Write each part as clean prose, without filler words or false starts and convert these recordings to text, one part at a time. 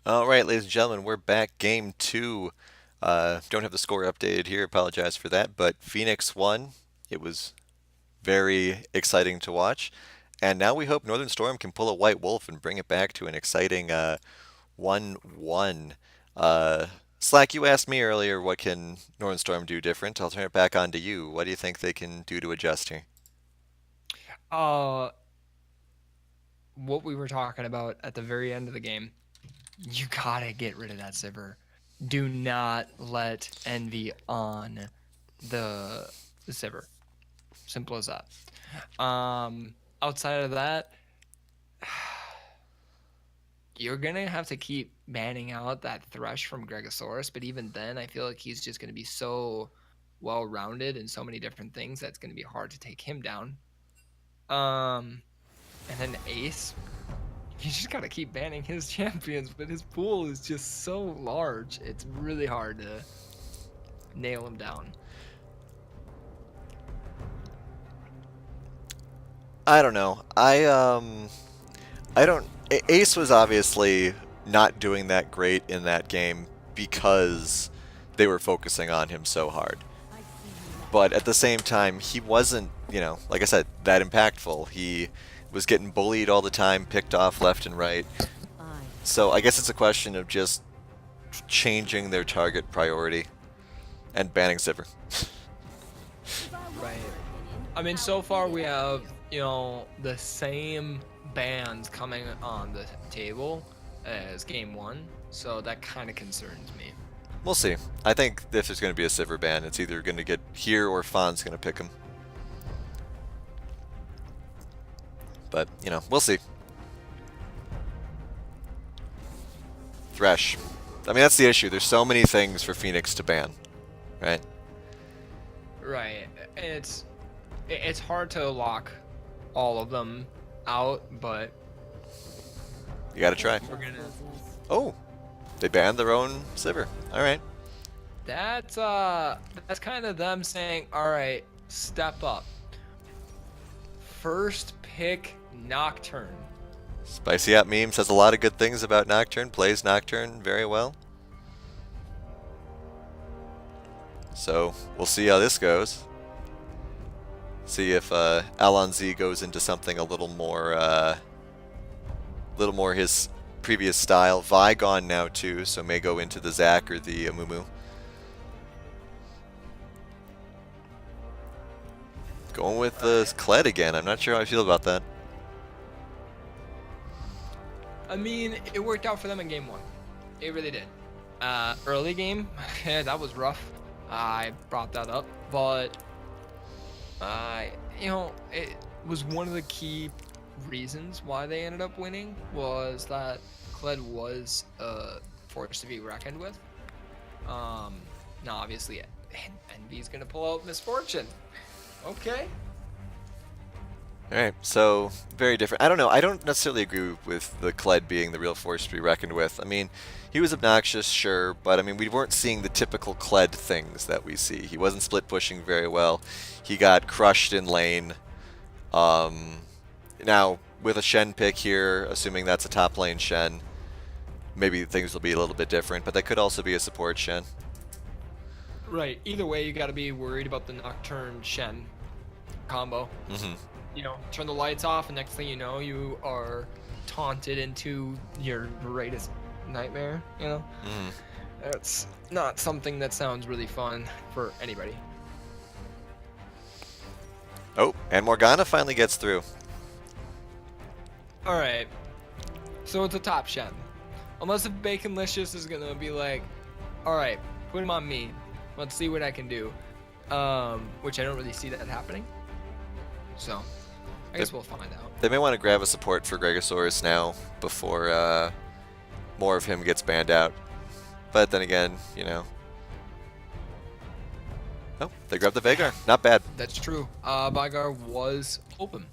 All right, ladies and gentlemen, we're back. Game two. Don't have the score updated here. Apologize for that. But Phoenix won. It was very exciting to watch. And now we hope Northern Storm can pull a white wolf and bring it back to an exciting 1-1. Uh, Slack, you asked me earlier what can Northern Storm do different. I'll turn it back on to you. What do you think they can do to adjust here? Uh, what we were talking about at the very end of the game, you gotta get rid of that zipper. Do not let envy on the zipper. Simple as that. Outside of that, you're gonna have to keep banning out that thresh from Gregosaurus, but even then, I feel like he's just gonna be so well rounded in so many different things that's gonna be hard to take him down. Um, and then Ace, you just gotta keep banning his champions, but his pool is just so large. It's really hard to nail him down. I don't know. I don't. Ace was obviously not doing that great in that game because they were focusing on him so hard. But at the same time, he wasn't, like I said, that impactful. He was getting bullied all the time, picked off left and right. So I guess it's a question of just changing their target priority and banning Zipper. Right. I mean, so far we have, the same bans coming on the table as game one, so that kind of concerns me. We'll see. I think if there's going to be a Sivir ban, it's either going to get here or Fawn's going to pick him. But, we'll see. Thresh. I mean, that's the issue. There's so many things for Phoenix to ban, right? Right. It's hard to lock all of them out, but You got to try. we're gonna. Oh, they banned their own Sivir. All right. That's kind of them saying, all right, step up. First pick Nocturne. Spicy App Meme says a lot of good things about Nocturne, plays Nocturne very well. So we'll see how this goes. See if Alonzi goes into something a little more his previous style. Vi gone now too, so may go into the Zac or the Amumu. Going with the Kled again. I'm not sure how I feel about that. I mean, it worked out for them in game one. It really did. Early game, yeah, that was rough. I brought that up, but it was one of the key reasons why they ended up winning was that Kled was a force to be reckoned with. Now obviously, Envy's gonna pull out Misfortune. Okay. Alright, so very different. I don't know. I don't necessarily agree with the Kled being the real force to be reckoned with. I mean, he was obnoxious, sure, but I mean, we weren't seeing the typical Kled things that we see. He wasn't split pushing very well. He got crushed in lane. Now, with a Shen pick here, assuming that's a top lane Shen, maybe things will be a little bit different, but that could also be a support Shen. Right. Either way, you got to be worried about the Nocturne Shen combo. Mm-hmm. Turn the lights off, and next thing you know, you are taunted into your greatest nightmare. Mm-hmm. That's not something that sounds really fun for anybody. Oh, and Morgana finally gets through. All right. So it's a top Shen. Unless if Baconlicious is gonna be like, all right, put him on me. Let's see what I can do. Which I don't really see that happening. So I guess we'll find out. They may want to grab a support for Gregosaurus now before more of him gets banned out. But then again, Oh, they grabbed the Veigar. Not bad. That's true. Vygar was open.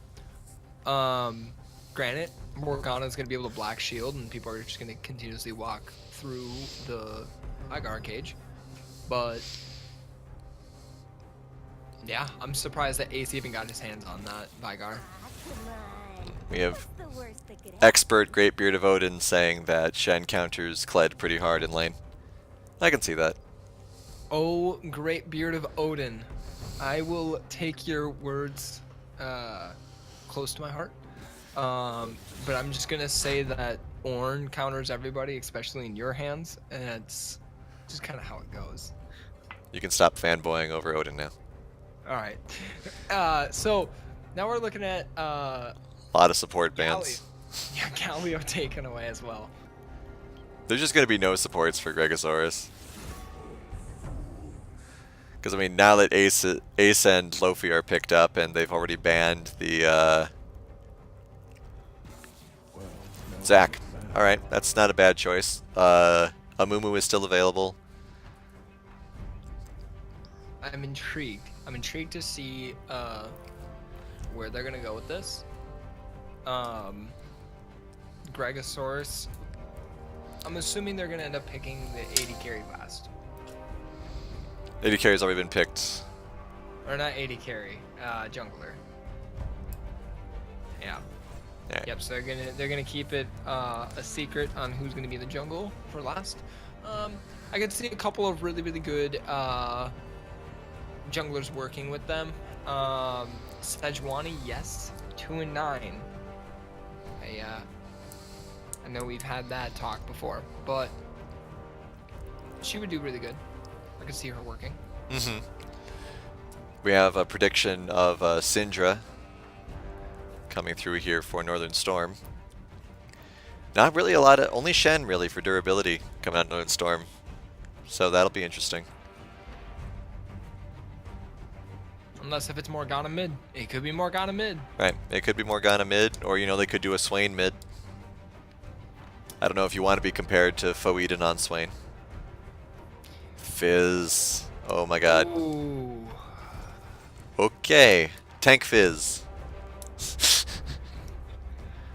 Granted, Morgana's gonna be able to Black Shield, and people are just gonna continuously walk through the Vygar cage. But yeah, I'm surprised that Ace even got his hands on that Vygar. We have expert Great Beard of Odin saying that Shen counters Kled pretty hard in lane. I can see that. Oh, great beard of Odin. I will take your words uh, close to my heart. But I'm just gonna say that Ornn counters everybody, especially in your hands, and it's just kind of how it goes. You can stop fanboying over Odin now. All right. So now we're looking at A lot of support Galio. bans. Yeah, Galio taken away as well. There's just going to be no supports for Gregosaurus. Because, I mean, now that Ace and Lofi are picked up and they've already banned the Zac. Alright, that's not a bad choice. Amumu is still available. I'm intrigued. I'm intrigued to see where they're gonna go with this. Um, Gregosaurus. I'm assuming they're gonna end up picking the 80 carry last, 80 carry's already been picked. or not 80 carry, jungler. Yeah. Yeah. Yep. So they're gonna keep it a secret on who's gonna be in the jungle for last. I could see a couple of really good junglers working with them. Sejuani, yes, 2-9. I know we've had that talk before, but she would do really good. I could see her working. Mm-hmm. We have a prediction of Syndra coming through here for Northern Storm. Not really a lot of... Only Shen, really, for durability coming out of Northern Storm. So that'll be interesting. Unless if it's Morgana mid. It could be Morgana mid. Right. It could be Morgana mid, or, you know, they could do a Swain mid. I don't know if you want to be compared to Foeden on Swain. Fizz. Oh my god. Ooh. Okay. Tank Fizz.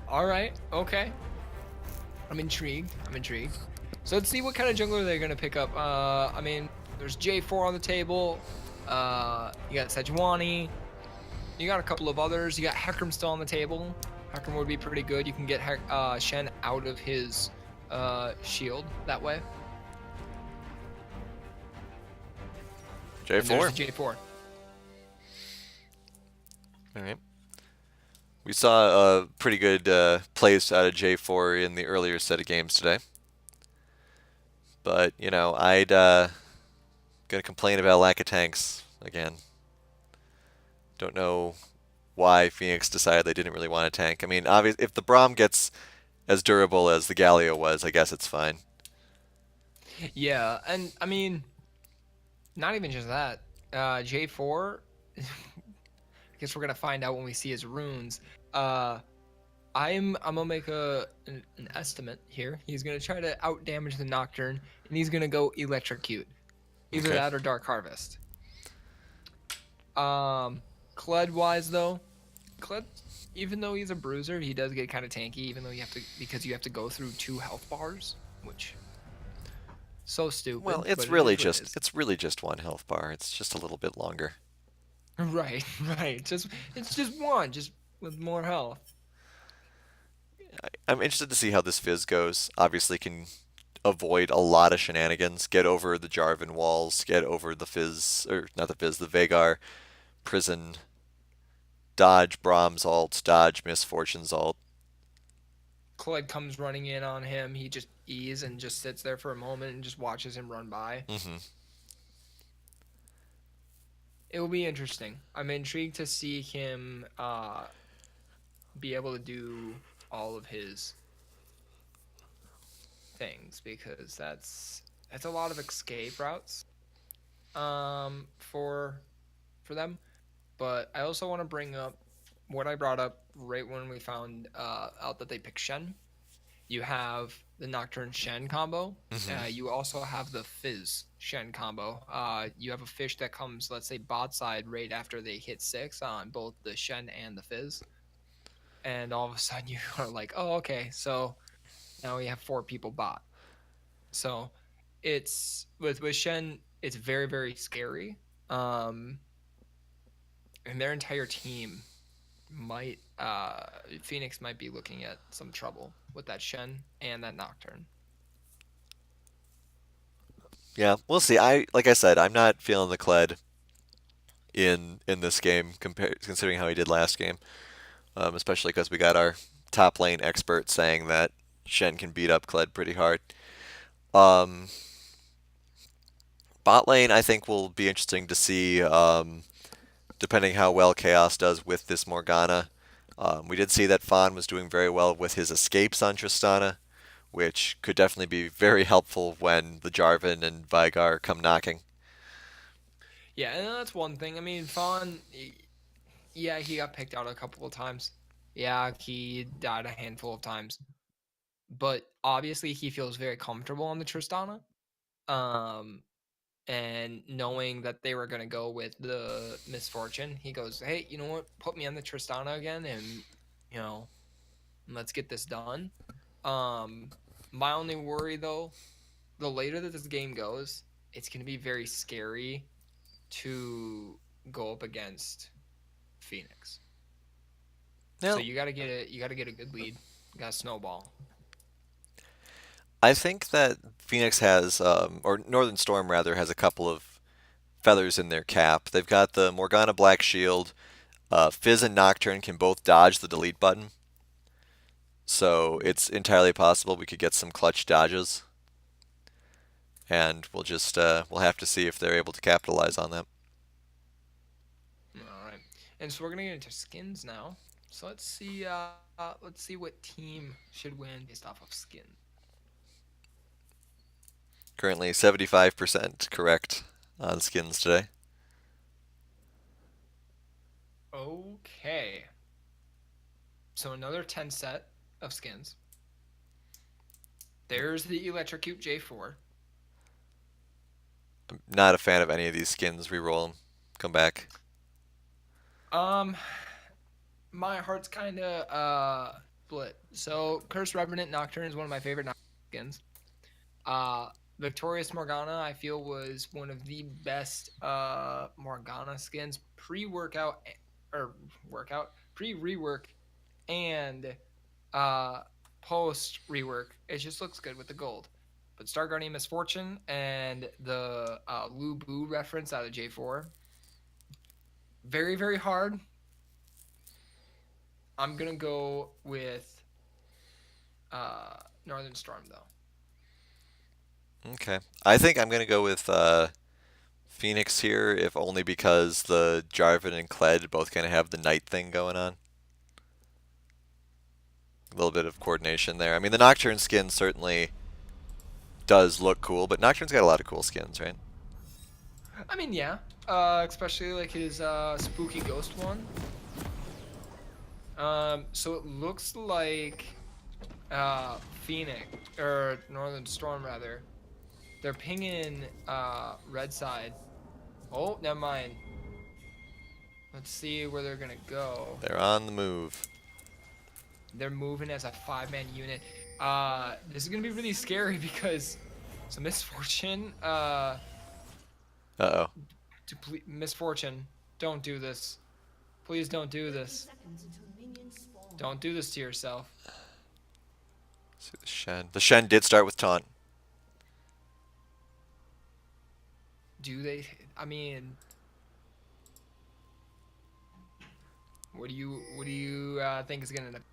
Alright, okay. I'm intrigued. So let's see what kind of jungler they're gonna pick up. I mean, there's J4 on the table. You got Sejuani. You got a couple of others. You got Hecarim still on the table. Hecarim would be pretty good. You can get Shen out of his shield that way. And there's J4. the J4. Alright. We saw pretty good plays out of J4 in the earlier set of games today. But, you know, I'd gonna complain about lack of tanks again. Don't know why Phoenix decided they didn't really want a tank. I mean, obviously, if the Braum gets as durable as the Galio was, I guess it's fine. Yeah, and I mean, not even just that. J4, I guess we're gonna find out when we see his runes. I'm gonna make an estimate here. He's gonna try to out damage the Nocturne, and he's gonna go electrocute. Either Okay. that or Dark Harvest. Kled wise though, Kled, even though he's a bruiser, he does get kind of tanky. Even though because you have to go through 2 health bars, which so stupid. Well, but it is what it is. it's really just one health bar. It's just a little bit longer. Right, right. It's just one, just with more health. I'm interested to see how this Fizz goes. Obviously, can avoid a lot of shenanigans. Get over the Jarvan walls. Get over the Fizz, or not the Fizz, the Veigar prison. Dodge Brahms ult. Dodge Misfortune's ult. Kled comes running in on him. He just E's and just sits there for a moment and just watches him run by. Mm-hmm. It will be interesting. I'm intrigued to see him be able to do all of his things because that's a lot of escape routes for them. But I also want to bring up what I brought up right when we found out that they picked Shen. You have the Nocturne Shen combo. Mm-hmm. You also have the Fizz Shen combo. You have a fish that comes, let's say, bot side right after they hit 6 on both the Shen and the Fizz. And all of a sudden you are like, oh, okay. So now we have 4 people bot. So it's with Shen, it's very scary. And their entire team might Phoenix might be looking at some trouble with that Shen and that Nocturne. Yeah, we'll see. Like I said, I'm not feeling the Kled in this game compared considering how he did last game. Especially because we got our top lane expert saying that Shen can beat up Kled pretty hard. Um, Bot lane, I think will be interesting to see, depending how well Chaos does with this Morgana. We did see that Fawn was doing very well with his escapes on Tristana, which could definitely be very helpful when the Jarvan and Vigar come knocking. Yeah, and that's one thing. I mean, Fawn, yeah, he got picked out a couple of times. Yeah, he died a handful of times. But obviously he feels very comfortable on the Tristana. Um and knowing that they were gonna go with the misfortune, he goes, "Hey, you know what? Put me on the Tristana again, and you know, let's get this done." Um, my only worry though, the later that this game goes, it's gonna be very scary to go up against Phoenix. So Now, you gotta get a good lead. You gotta snowball. I think that Phoenix has, or Northern Storm rather, has a couple of feathers in their cap. They've got the Morgana Black Shield. Fizz and Nocturne can both dodge the delete button, so it's entirely possible we could get some clutch dodges, and we'll have to see if they're able to capitalize on that. All right, and so we're gonna get into skins now. So let's see what team should win based off of skin. Currently 75% correct on skins today. Okay, so another 10 set of skins. There's the Electrocute J4. I'm not a fan of any of these skins. Reroll them. Come back. Um, my heart's kind of split. So Cursed Revenant Nocturne is one of my favorite skins. Uh, Victorious Morgana, I feel, was one of the best Morgana skins pre-workout or workout pre-rework and uh post rework. It just looks good with the gold. But Star Guardian Misfortune and the Lu Bu reference out of J4, very very hard. I'm gonna go with Northern Storm though. Okay. I think I'm going to go with Phoenix here, if only because the Jarvan and Kled both kind of have the night thing going on. A little bit of coordination there. I mean, the Nocturne skin certainly does look cool, but Nocturne's got a lot of cool skins, right? I mean, yeah, especially like his spooky ghost one. So it looks like Phoenix or Northern Storm rather. They're pinging red side. Oh, never mind. Let's see where they're gonna go. They're on the move. They're moving as a 5-man unit. This is gonna be really scary because so Misfortune, Uh-oh. Misfortune, don't do this. Please don't do this. Don't do this to yourself. See the Shen. The Shen did start with taunt. Do they? I mean, what do you think is gonna end up?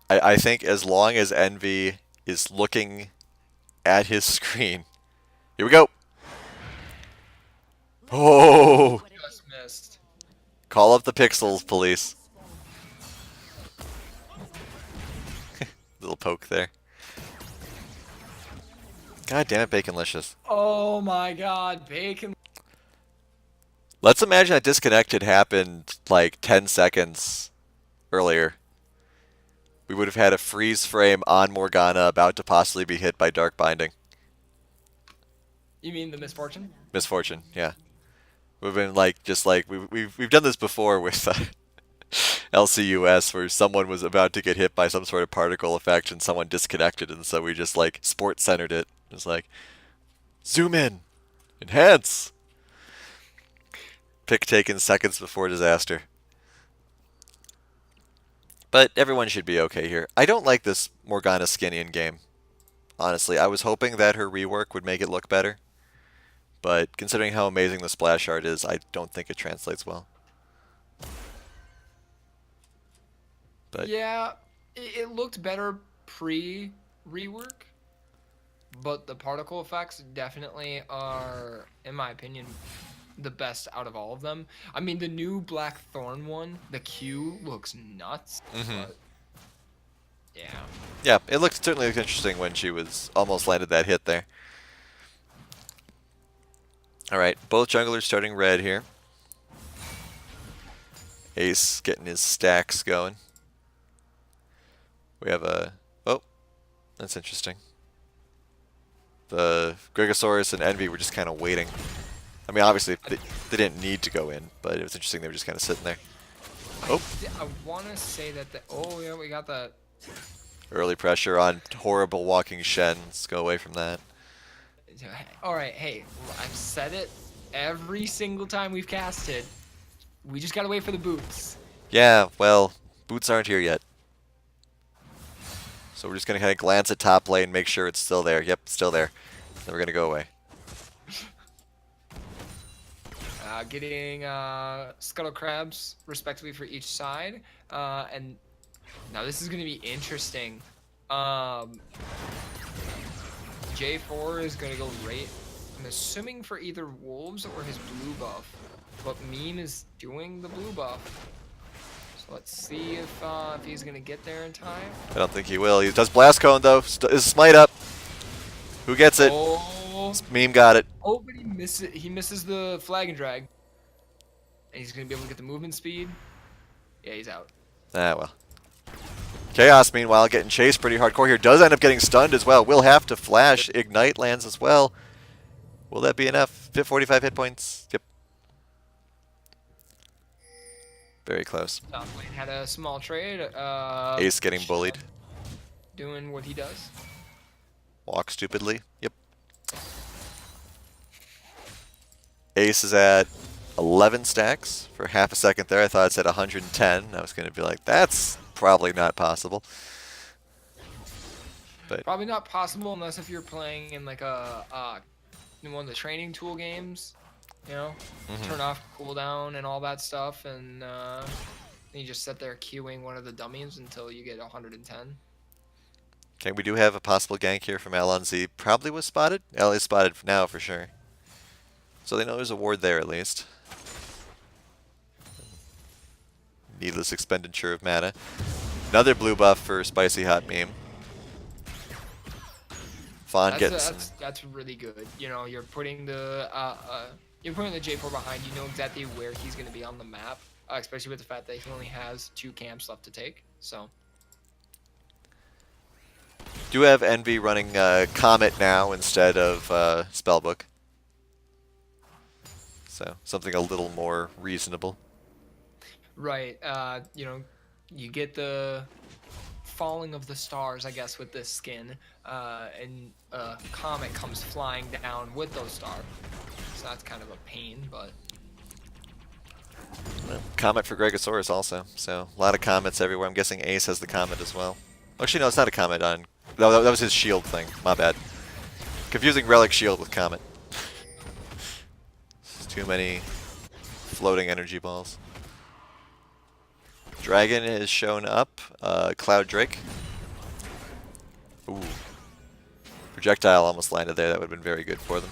I think as long as Envy is looking at his screen. Here we go. Oh! Just missed. Call up the pixels, police. Little poke there. God damn it, Baconlicious. Oh my God, Bacon. Let's imagine that disconnect had happened like 10 seconds earlier. We would have had a freeze frame on Morgana about to possibly be hit by Dark Binding. You mean the Misfortune? Misfortune, yeah. We've been like, just like, we've done this before with LCUS where someone was about to get hit by some sort of particle effect and someone disconnected, and so we just like sports centered it. It's like, zoom in, enhance. Pick taken seconds before disaster. But everyone should be okay here. I don't like this Morgana skin in game. Honestly, I was hoping that her rework would make it look better. But considering how amazing the splash art is, I don't think it translates well. But Yeah, it looked better pre-rework, but the particle effects definitely are, in my opinion, the best out of all of them. I mean, the new Black Thorn one, the Q, looks nuts, mhm. but yeah. Yeah, it certainly looked interesting when she was almost landed that hit there. Alright, both junglers starting red here. Ace getting his stacks going. We have a... Oh, that's interesting. The Gregosaurus and Envy were just kind of waiting. I mean, obviously, they didn't need to go in, but it was interesting they were just kind of sitting there. Oh, I want to say that the... Oh, yeah, we got that. early pressure on horrible walking Shen. Let's go away from that. All right, hey, I've said it every single time we've casted. We just got to wait for the boots. Yeah, well, boots aren't here yet. So we're just going to kind of glance at top lane, make sure it's still there. Yep, still there. Then we're going to go away. Getting Scuttle Crabs, respectively, for each side. And now this is going to be interesting. J4 is going to go right, I'm assuming, for either Wolves or his blue buff. But Meme is doing the blue buff. So let's see if he's going to get there in time. I don't think he will. He does Blast Cone, though. Is Smite up? Who gets it? Oh, Meme got it. oh, but he misses the flag and drag. And he's going to be able to get the movement speed. Yeah, he's out. Ah, well. Chaos, meanwhile, getting chased pretty hardcore here. Does end up getting stunned as well. Will have to flash. Ignite lands as well. Will that be enough? 45 hit points. Yep. Very close. Top lane had a small trade. Ace getting bullied. Doing what he does. Walk stupidly. Yep. Ace is at 11 stacks for half a second there. I thought it said 110. I was going to be like, that's probably not possible. But Probably not possible unless if you're playing in like in one of the training tool games, you know, turn off cooldown and all that stuff, and you just sit there queuing one of the dummies until you get 110. okay, we do have a possible gank here from LNZ. Probably was spotted. L is spotted now for sure. So they know there's a ward there at least. Needless expenditure of mana. Another blue buff for Spicy Hot Meme. Fawn gets... That's really good. You know, you're putting the J4 behind. You know exactly where he's going to be on the map, especially with the fact that he only has 2 camps left to take. So. Do have Envy running Comet now instead of Spellbook. So something a little more reasonable. Right. You know, you get the falling of the stars, I guess, with this skin, and Comet comes flying down with those stars. So that's kind of a pain, but... Well, Comet for Gregosaurus also. So a lot of Comets everywhere. I'm guessing Ace has the Comet as well. Actually, no, it's not a Comet on... No, that was his shield thing. My bad. Confusing Relic Shield with Comet. Too many floating energy balls. Dragon is shown up. Cloud Drake. Ooh. Projectile almost landed there. That would have been very good for them.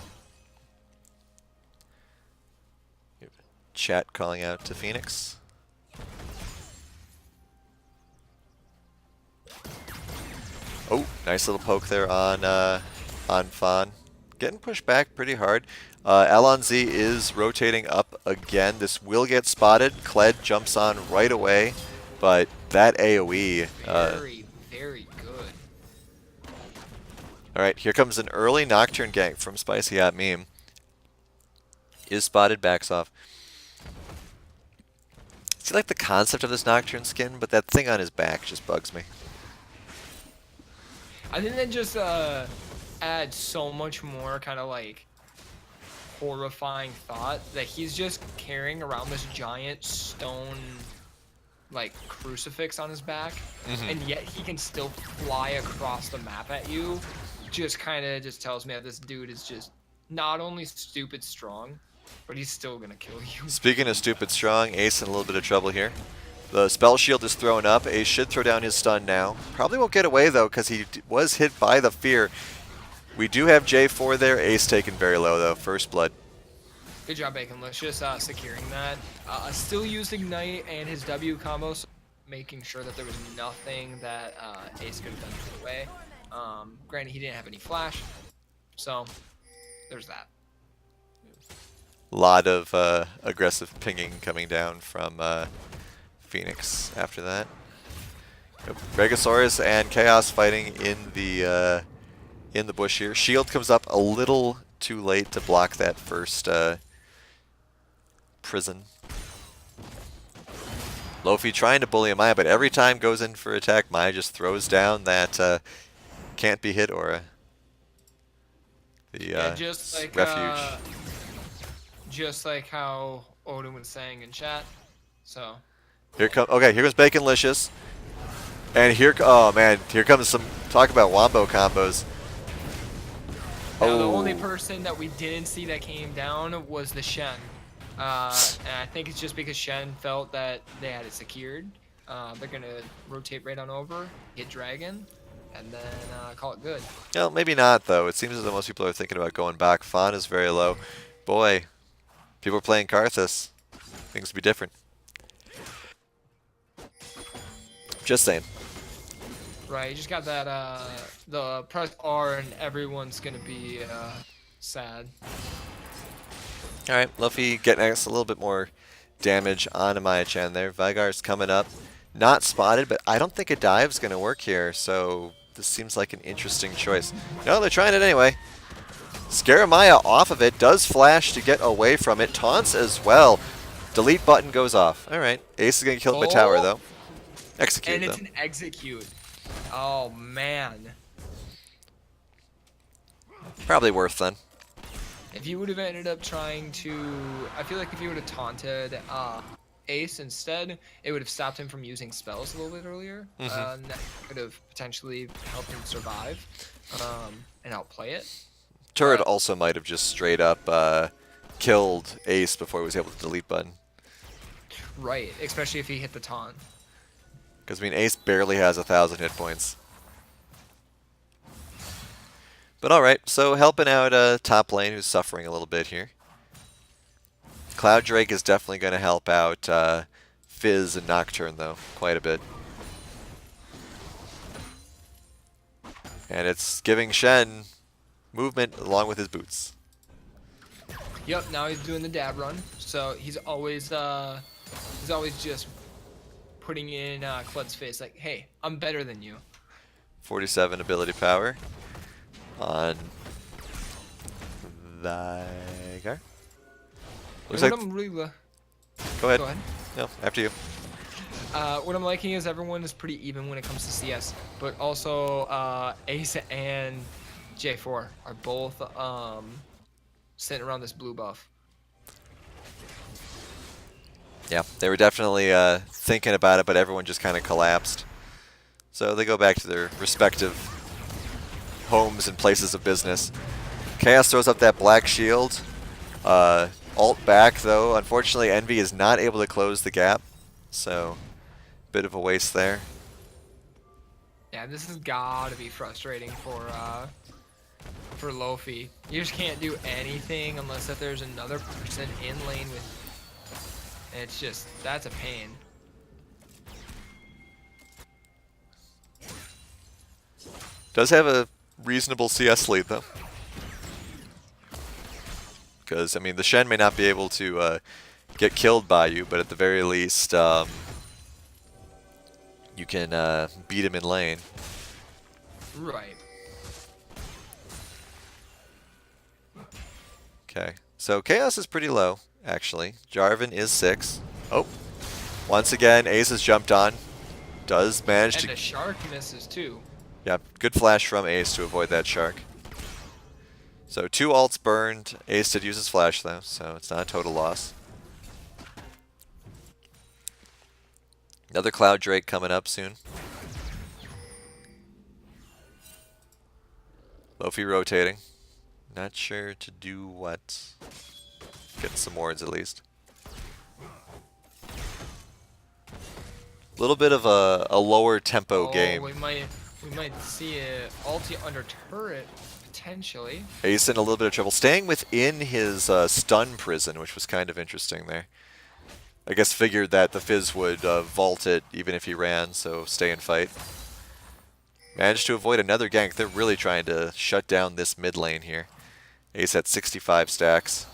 Chat calling out to Phoenix. Oh, nice little poke there on Fawn. Getting pushed back pretty hard. LNZ is rotating up again. This will get spotted. Kled jumps on right away, but that AoE... very good. Alright, here comes an early Nocturne gank from Spicy Hot Meme. Is spotted, backs off. See, like the concept of this Nocturne skin, but that thing on his back just bugs me. I think that just adds so much more kind of like horrifying thought that he's just carrying around this giant stone like crucifix on his back, Hmm. and yet he can still fly across the map at you, just kind of just tells me that this dude is just not only stupid strong, but he's still gonna kill you. Speaking of stupid strong, Ace in a little bit of trouble here. The spell shield is thrown up. Ace should throw down his stun now. Probably won't get away though, because he was hit by the fear. We do have J4 there. Ace taken very low though. First blood. Good job, Baconlicious, securing that. Still used Ignite and his W combo, so making sure that there was nothing that Ace could have done to get away. Granted, he didn't have any flash, so there's that. A lot of aggressive pinging coming down from Phoenix after that. Regosaurus and Chaos fighting in the bush here. Shield comes up a little too late to block that first prison. Lofi trying to bully Maya, but every time goes in for attack, Maya just throws down that can't be hit aura. The Yeah, refuge. just like how Odin was saying in chat. So Here comes Baconlicious. And oh man, here comes some talk about wombo combos. now the only person that we didn't see that came down was the Shen. And I think it's just because Shen felt that they had it secured. They're gonna rotate right on over, hit Dragon, and then call it good. Well, maybe not though. It seems as though most people are thinking about going back. Fawn is very low. Boy, people are playing Karthus. Things would be different. Just saying. Right, you just got that the press R and everyone's gonna be sad. Alright, Luffy getting us a little bit more damage on Maya-chan there. Vigar's coming up. Not spotted, but I don't think a dive's going to work here, so this seems like an interesting choice. No, they're trying it anyway. Scaramaya off of it, does flash to get away from it, taunts as well. Delete button goes off. Alright, Ace is going to kill by tower though. Execute and it's though. an execute. Oh man. Probably worth then. If you would have ended up trying to, I feel like if you would have taunted Ace instead, it would have stopped him from using spells a little bit earlier. And that could have potentially helped him survive and outplay it. Turret also might have just straight up killed Ace before he was able to delete button. Right, especially if he hit the taunt. Because, I mean, Ace barely has 1,000 hit points. But alright, so helping out top lane who's suffering a little bit here. Cloud Drake is definitely going to help out Fizz and Nocturne, though, quite a bit. And it's giving Shen movement along with his boots. Yep, now he's doing the dab run. So he's always just putting in Klud's face like, hey, I'm better than you. 47 ability power on Vigar. Looks like... Go ahead. Go ahead. No, after you. What I'm liking is everyone is pretty even when it comes to CS, but also Ace and J4 are both sitting around this blue buff. Yeah, they were definitely thinking about it, but everyone just kind of collapsed. So they go back to their respective homes and places of business. Chaos throws up that black shield. Ult back, though. Unfortunately, Envy is not able to close the gap. So, bit of a waste there. Yeah, this has got to be frustrating for Lofi. You just can't do anything unless if there's another person in lane with. And it's just, that's a pain. Does have a reasonable CS lead, though. Because, I mean, the Shen may not be able to get killed by you, but at the very least, you can beat him in lane. Right. Okay, so Chaos is pretty low, actually. Jarvan is 6. Oh, once again, Ace has jumped on. Does manage to... And the shark misses, too. Yeah, good flash from Ace to avoid that shark. So 2 ults burned. Ace did use his flash, though, so it's not a total loss. Another Cloud Drake coming up soon. Lofi rotating. Not sure to do what. Get some wards at least. A little bit of a lower tempo Oh, game. we might see a ulti under turret potentially. Ace in a little bit of trouble. Staying within his stun prison, which was kind of interesting there. I guess figured that the Fizz would vault it even if he ran, so stay and fight. Managed to avoid another gank. They're really trying to shut down this mid lane here. Ace at 65 stacks.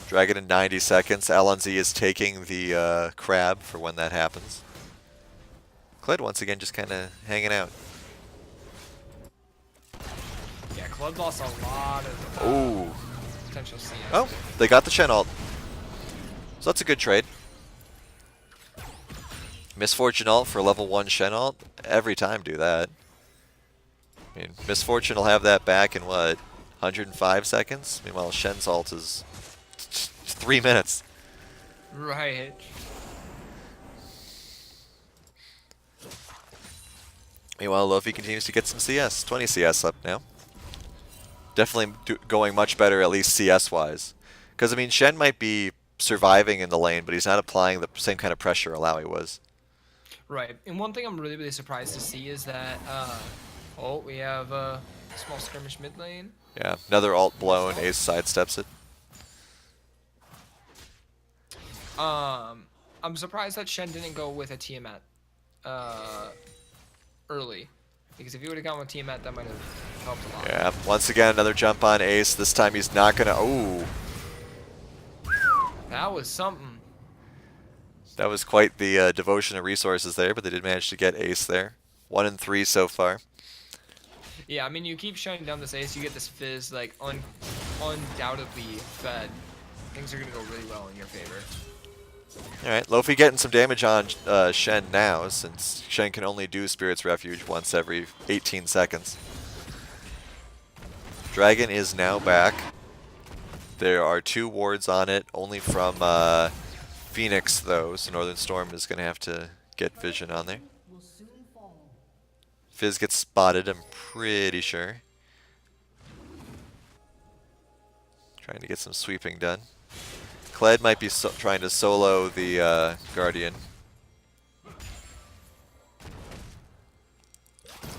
Dragon in 90 seconds. Alonzi is taking the crab for when that happens. Kled once again just kind of hanging out. Yeah, Club lost a lot of Ooh. potential CS. Oh, they got the Shen ult. So that's a good trade. Misfortune ult for level 1 Shen ult. Every time do that. I mean, Misfortune will have that back in what, 105 seconds? Meanwhile, Shen's ult is 3 minutes. Right. Meanwhile, Lofi continues to get some CS. 20 CS up now. Definitely going much better, at least CS-wise. Because, I mean, Shen might be surviving in the lane, but he's not applying the same kind of pressure Alawi was. Right. And one thing I'm really, really surprised to see is that, oh, we have a small skirmish mid lane. Yeah, another ult blown. Ace sidesteps it. I'm surprised that Shen didn't go with a Tiamat early. Because if he would have gone with Tiamat, that might have helped a lot. Yeah, once again, another jump on Ace. This time he's not going to... Ooh. That was something. That was quite the devotion of resources there, but they did manage to get Ace there. 1 and 3 so far. Yeah, I mean, you keep shutting down this Ace, you get this Fizz, like, undoubtedly fed. Things are going to go really well in your favor. Alright, Lofi getting some damage on Shen now, since Shen can only do Spirit's Refuge once every 18 seconds. Dragon is now back. There are 2 wards on it, only from Phoenix though, so Northern Storm is going to have to get vision on there. Fizz gets spotted, I'm pretty sure. Trying to get some sweeping done. Kled might be trying to solo the Guardian.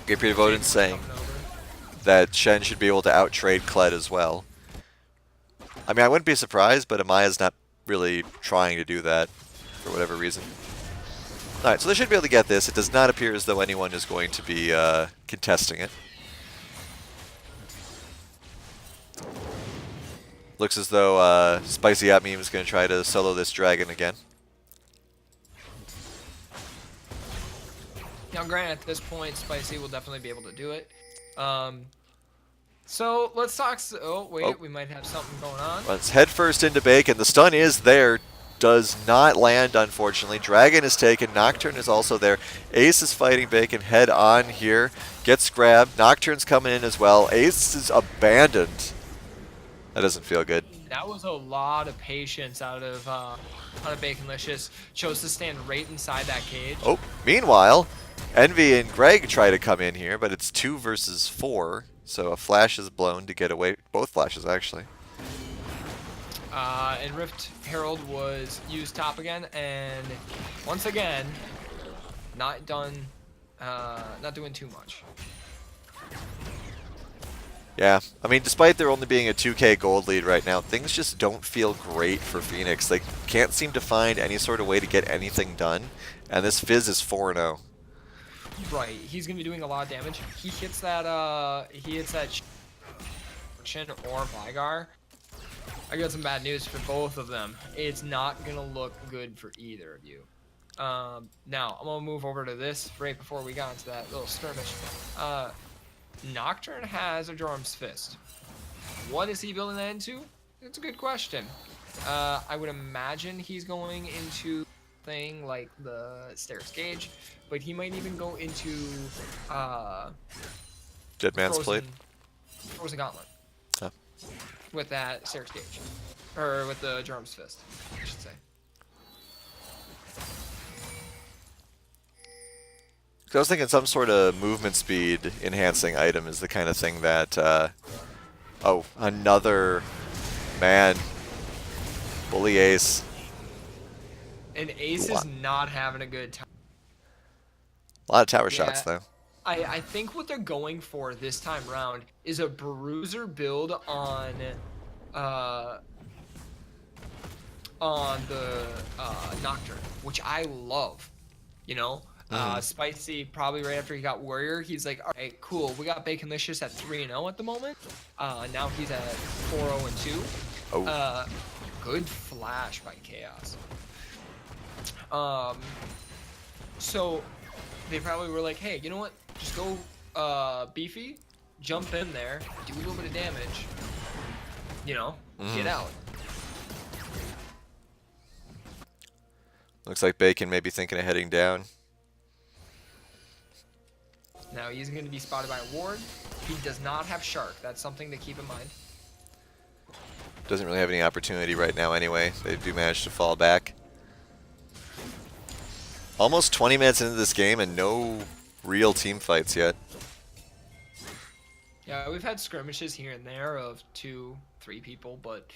Gabriel Voden saying that Shen should be able to out-trade Kled as well. I mean, I wouldn't be surprised, but Amaya's not really trying to do that for whatever reason. Alright, so they should be able to get this. It does not appear as though anyone is going to be contesting it. Looks as though Spicy At Meme is going to try to solo this dragon again. Now, granted, at this point, Spicy will definitely be able to do it. So let's talk. Oh wait, we might have something going on. Let's head first into Bacon. The stun is there. Does not land, unfortunately. Dragon is taken. Nocturne is also there. Ace is fighting Bacon head on here. Gets grabbed. Nocturne's coming in as well. Ace is abandoned. That doesn't feel good. That was a lot of patience out of Baconlicious. Chose to stand right inside that cage. Oh, meanwhile, Envy and Greg try to come in here, but it's 2 versus 4. So a flash is blown to get away. Both flashes, actually. And Rift Herald was used top again, and once again, not doing too much. Yeah, I mean, despite there only being a 2k gold lead right now, things just don't feel great for Phoenix. They can't seem to find any sort of way to get anything done, and this Fizz is 4-0. Right, he's gonna be doing a lot of damage. He hits that Chin or Vigar. I got some bad news for both of them. It's not gonna look good for either of you. Now I'm gonna move over to this right before we got into that little skirmish. Nocturne has a Jorm's Fist. What is he building that into? It's a good question. I would imagine he's going into thing like the Stairs Gauge, but he might even go into Dead Man's Plate. Frozen Gauntlet. Huh. With that Stairs Gauge. Or with the Jorm's Fist, I should say. I was thinking some sort of movement speed enhancing item is the kind of thing that, oh, another, man, bully Ace. And Ace is not having a good time. A lot of tower shots, Yeah, though. I think what they're going for this time round is a bruiser build uh on the Nocturne, which I love. You know, Mm. Spicy probably right after he got Warrior, he's like, all right, cool. We got Baconlicious at 3-0 at the moment. Now he's at 4-0-2. Oh. Good flash by Chaos. So they probably were like, hey, you know what? Just go beefy, jump in there, do a little bit of damage, you know, get out. Looks like Bacon may be thinking of heading down. Now he's going to be spotted by a ward. He does not have Shark. That's something to keep in mind. Doesn't really have any opportunity right now anyway. They do manage to fall back. Almost 20 minutes into this game and no real team fights yet. Yeah, we've had skirmishes here and there of 2-3 people, but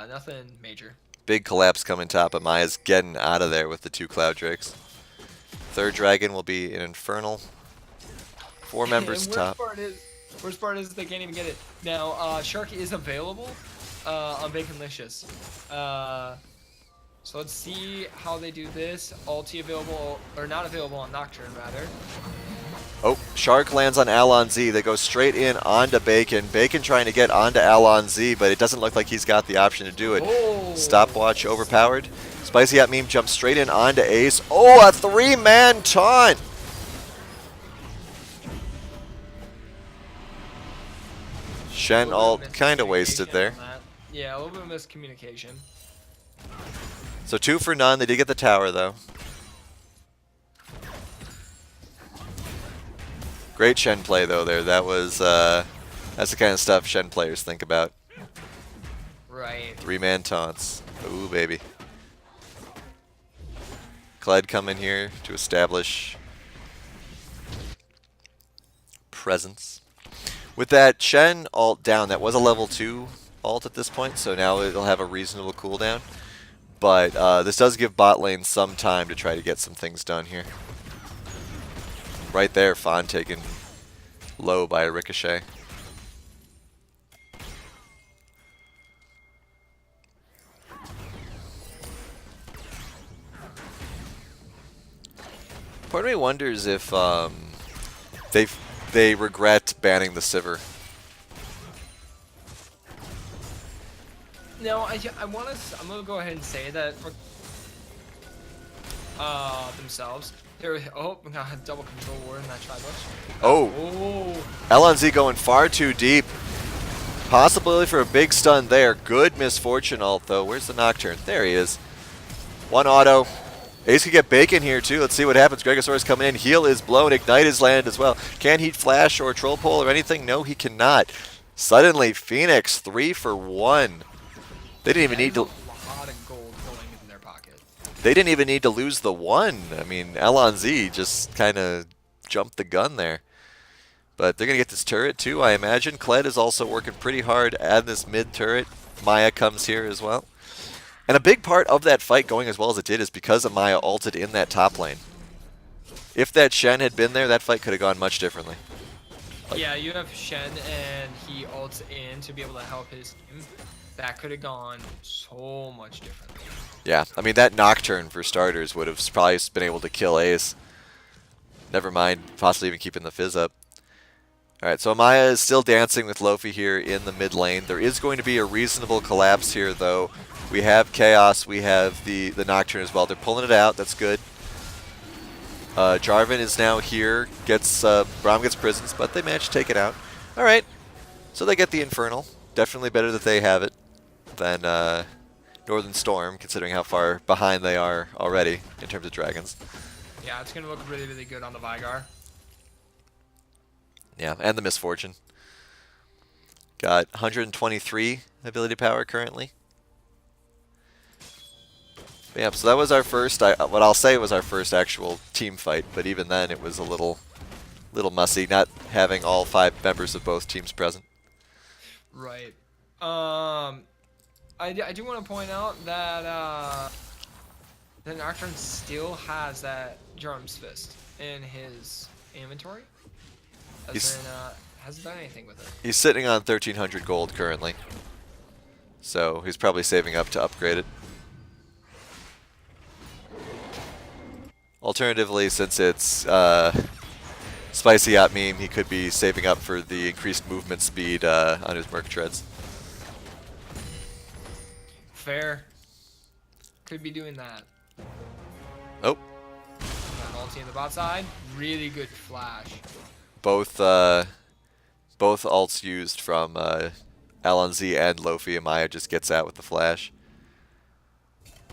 nothing major. Big collapse coming top, but Maya's getting out of there with the 2 Cloud Drakes. Third Dragon will be an Infernal. 4 members And top. worst part is they can't even get it. Now, Shark is available on Baconlicious. So let's see how they do this. Ulti available, or not available on Nocturne, rather. Oh, Shark lands on Alon Z. They go straight in onto Bacon. Bacon trying to get onto Alon Z, but it doesn't look like he's got the option to do it. Oh. Stopwatch overpowered. Spicy at Meme jumps straight in onto Ace. Oh, a 3-man taunt! Shen ult kind of wasted there. Yeah, a little bit of miscommunication. So 2 for none. They did get the tower, though. Great Shen play, though, there. That was, that's the kind of stuff Shen players think about. Right. 3-man taunts. Ooh, baby. Kled come in here to establish presence. With that Shen ult down, that was a level 2 ult at this point, so now it'll have a reasonable cooldown. But this does give bot lane some time to try to get some things done here. Right there, Fawn taken low by a ricochet. Part of me wonders if they regret banning the Sivir. No, I'm gonna go ahead and say that for themselves. Oh, we got a double control ward in that tri-bush. Oh, LNZ going far too deep. Possibility for a big stun there. Good misfortune ult though. Where's the Nocturne? There he is. 1 auto. Ace could get Bacon here too. Let's see what happens. Gregosaurus coming in. Heal is blown. Ignite is landed as well. Can he flash or troll pole or anything? No, he cannot. Suddenly, Phoenix 3 for 1. They didn't even need to. A lot of gold going in their pocket. They didn't even need to lose the 1. I mean, LNZ just kind of jumped the gun there. But they're going to get this turret too, I imagine. Kled is also working pretty hard at this mid turret. Maya comes here as well. And a big part of that fight going as well as it did is because of Maya ulted in that top lane. If that Shen had been there, that fight could have gone much differently. Yeah, you have Shen and he ults in to be able to help his team. That could have gone so much differently. Yeah, I mean, that Nocturne, for starters, would have probably been able to kill Ace. Never mind, possibly even keeping the Fizz up. Alright, so Maya is still dancing with Lofi here in the mid lane. There is going to be a reasonable collapse here, though. We have Chaos, we have the Nocturne as well. They're pulling it out, that's good. Jarvan is now here, Braum gets prisons, but they managed to take it out. Alright, so they get the Infernal. Definitely better that they have it than Northern Storm, considering how far behind they are already in terms of dragons. Yeah, it's going to look really, really good on the Vigar. Yeah, and the Misfortune. Got 123 ability power currently. Yeah, so that was our first, what I'll say was our first actual team fight, but even then it was a little mussy, not having all 5 members of both teams present. Right. I do want to point out that the Nocturne still has that Germ's Fist in his inventory. He's Hasn't done anything with it. he's sitting on 1,300 gold currently, so he's probably saving up to upgrade it. Alternatively, since it's Spicy Yacht meme, he could be saving up for the increased movement speed on his Merc Treads. Fair. Could be doing that. Oh, That ulti in the bot side. Really good flash. both both ults used from Alonzi and Lofi. Amaya just gets out with the flash.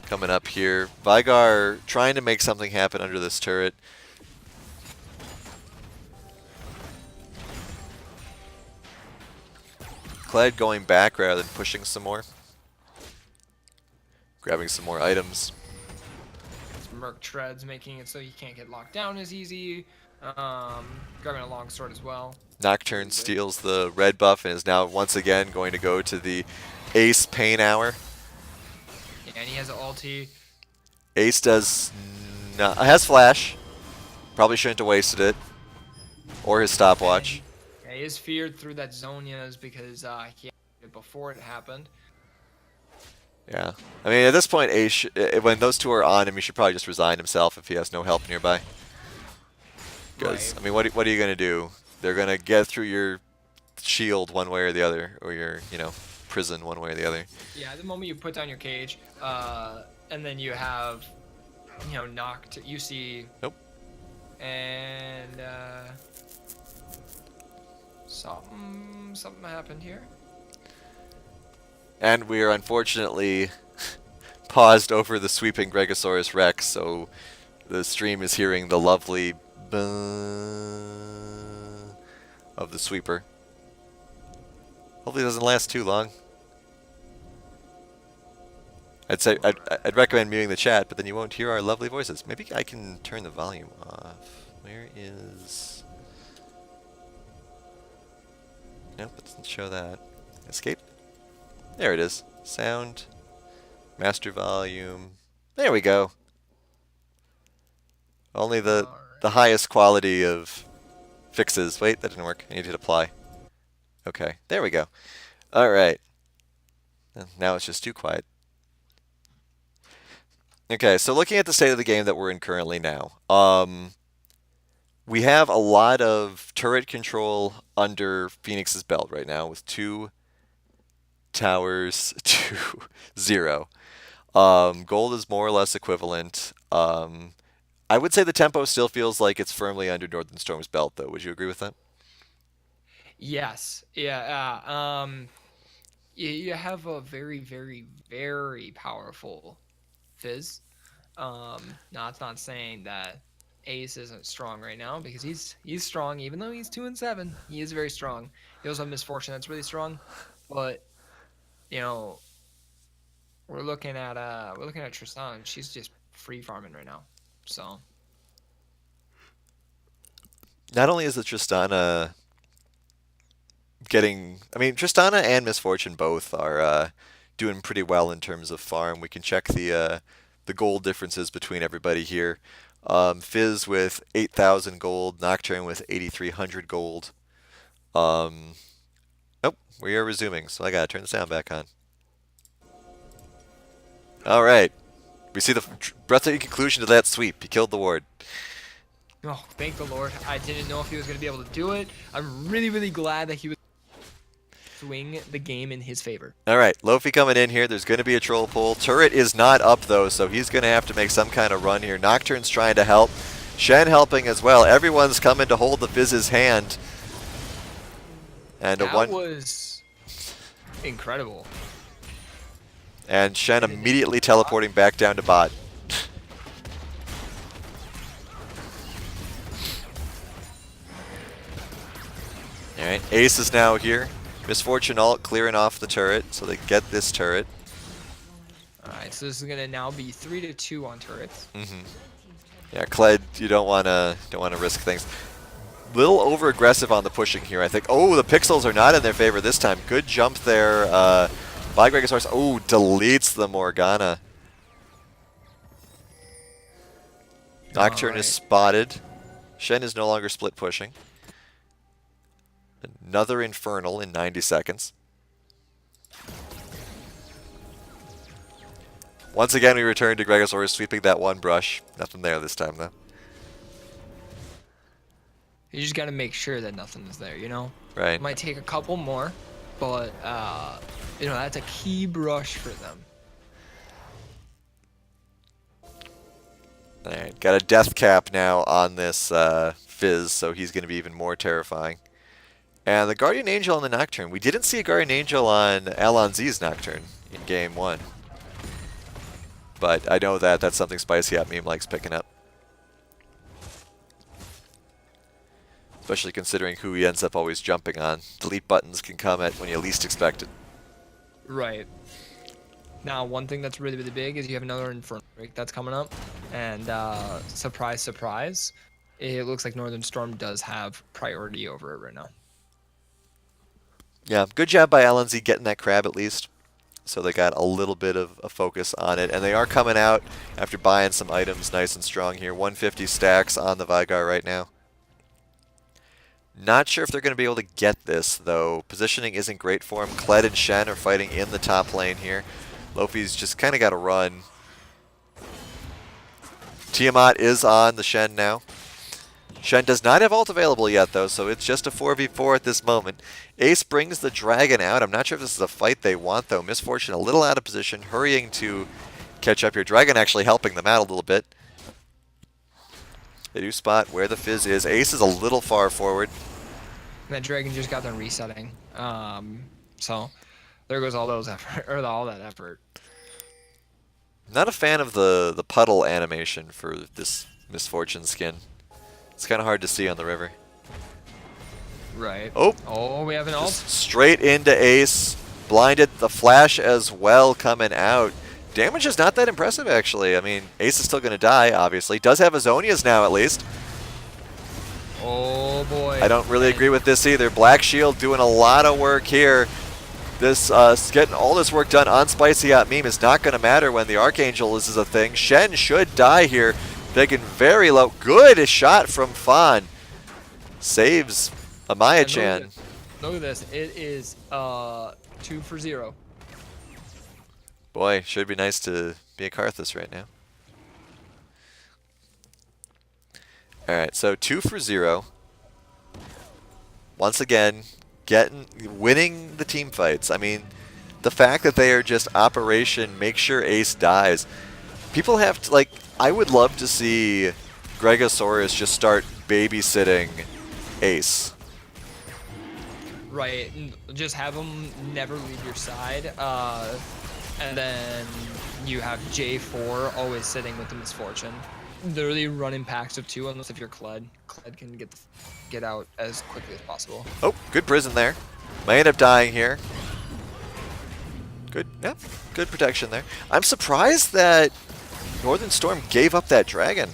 Coming up here, Vigar trying to make something happen under this turret. Kled going back rather than pushing some more. Grabbing some more items. Merc treads, making it so you can't get locked down as easy. Grabbing a long sword as well. Nocturne steals the red buff and is now once again going to go to the Ace Pain Hour. Yeah, and he has an ulti. Ace does not, has flash. Probably shouldn't have wasted it. Or his stopwatch. Yeah, he is feared through that Zonia's because he had it before it happened. Yeah. I mean, at this point, Ace, when those two are on him, he should probably just resign himself if he has no help nearby. Because, Right. I mean, what are you going to do? They're going to get through your shield one way or the other, or your, prison one way or the other. Yeah, the moment you put down your cage, and then you have, knocked, you see. Nope. And something happened here. And we are unfortunately paused over the sweeping Gregosaurus Rex, so the stream is hearing the lovely of the sweeper. Hopefully it doesn't last too long. I'd say I'd recommend muting the chat, but then you won't hear our lovely voices. Maybe I can turn the volume off. Where is... Nope, it doesn't show that. Escape? There it is. Sound. Master volume. There we go. Only the highest quality of fixes. Wait, that didn't work. I need to hit apply. Okay, there we go. Alright. Now it's just too quiet. Okay, so looking at the state of the game that we're in currently now, we have a lot of turret control under Phoenix's belt right now with 2 towers to 0. Gold is more or less equivalent. I would say the tempo still feels like it's firmly under Northern Storm's belt, though. Would you agree with that? Yes. Yeah. You have a very, very, very powerful Fizz. Now it's not saying that Ace isn't strong right now because he's strong even though he's 2-7. He is very strong. He also has Misfortune that's really strong, but we're looking at Tristan. She's just free farming right now. So Not only is the Tristana getting... I mean, Tristana and Misfortune both are doing pretty well in terms of farm. We can check the gold differences between everybody here. Fizz with 8,000 gold, Nocturne with 8,300 gold. Nope, we are resuming, so I gotta turn the sound back on. Alright. We see the breathtaking conclusion to that sweep. He killed the ward. oh, thank the Lord. I didn't know if he was going to be able to do it. I'm really, really glad that he was swing the game in his favor. Alright, Lofi coming in here. There's going to be a troll pull. Turret is not up, though, so he's going to have to make some kind of run here. Nocturne's trying to help. Shen helping as well. Everyone's coming to hold the Fizz's hand. And That was incredible. And Shen immediately teleporting back down to bot. Alright, Ace is now here. Misfortune ult clearing off the turret, so they get this turret. Alright, so this is gonna now be 3-2 on turrets. Yeah, Kled, you don't wanna risk things. Little over aggressive on the pushing here, I think. Oh, the pixels are not in their favor this time. Good jump there by Gregosaurus. Oh, deletes the Morgana. Nocturne is spotted. Shen is no longer split pushing. Another Infernal in 90 seconds. Once again, we return to Gregosaurus sweeping that one brush. Nothing there this time, though. You just gotta make sure that nothing is there, you know? Right. It might take a couple more, but, you know, that's a key brush for them. Alright, got a death cap now on this Fizz, so he's going to be even more terrifying. And the Guardian Angel on the Nocturne. We didn't see a Guardian Angel on Alonzi's Nocturne in Game 1. But I know that that's something Spicy Hot Meme likes picking up. Especially considering who he ends up always jumping on. Delete buttons can come at when you least expect it. Right. Now, one thing that's really, really big is you have another Inferno break that's coming up. And surprise, surprise, it looks like Northern Storm does have priority over it right now. Yeah, good job by LNZ getting that crab at least. So they got a little bit of a focus on it. And they are coming out after buying some items nice and strong here. 150 stacks on the Vygar right now. Not sure if they're going to be able to get this, though. Positioning isn't great for him. Kled and Shen are fighting in the top lane here. Lofi's just kind of got to run. Tiamat is on the Shen now. Shen does not have ult available yet, though, so it's just a 4v4 at this moment. Ace brings the dragon out. I'm not sure if this is a fight they want, though. Misfortune a little out of position, hurrying to catch up here. Dragon actually helping them out a little bit. They do spot where the Fizz is. Ace is a little far forward. That dragon just got done resetting. So there goes all those effort, or all that effort. Not a fan of the puddle animation for this Misfortune skin. It's kind of hard to see on the river. Right. Oh, we have an ult. Straight into Ace. Blinded. The flash as well coming out. Damage is not that impressive, actually. I mean, Ace is still going to die, obviously. Does have Azonias now, at least. Oh, boy. I don't really agree with this either. Black Shield doing a lot of work here. This getting all this work done on Spicy Hot Meme is not going to matter when the Archangel is a thing. Shen should die here. Taken very low. Good shot from Fawn. Saves Amaya-chan. Look at this. It is 2 for 0. Boy, should be nice to be a Karthus right now. Alright, so 2 for 0. Once again, winning the team fights. I mean, the fact that they are just Operation Make Sure Ace Dies. People have to, like, I would love to see Gregosaurus just start babysitting Ace. Right, just have him never leave your side, and then you have J4 always sitting with the Misfortune. Literally running packs of 2 unless if you're Kled. Kled can get out as quickly as possible. Oh, good prison there. Might end up dying here. Good, yeah, good protection there. I'm surprised that Northern Storm gave up that dragon.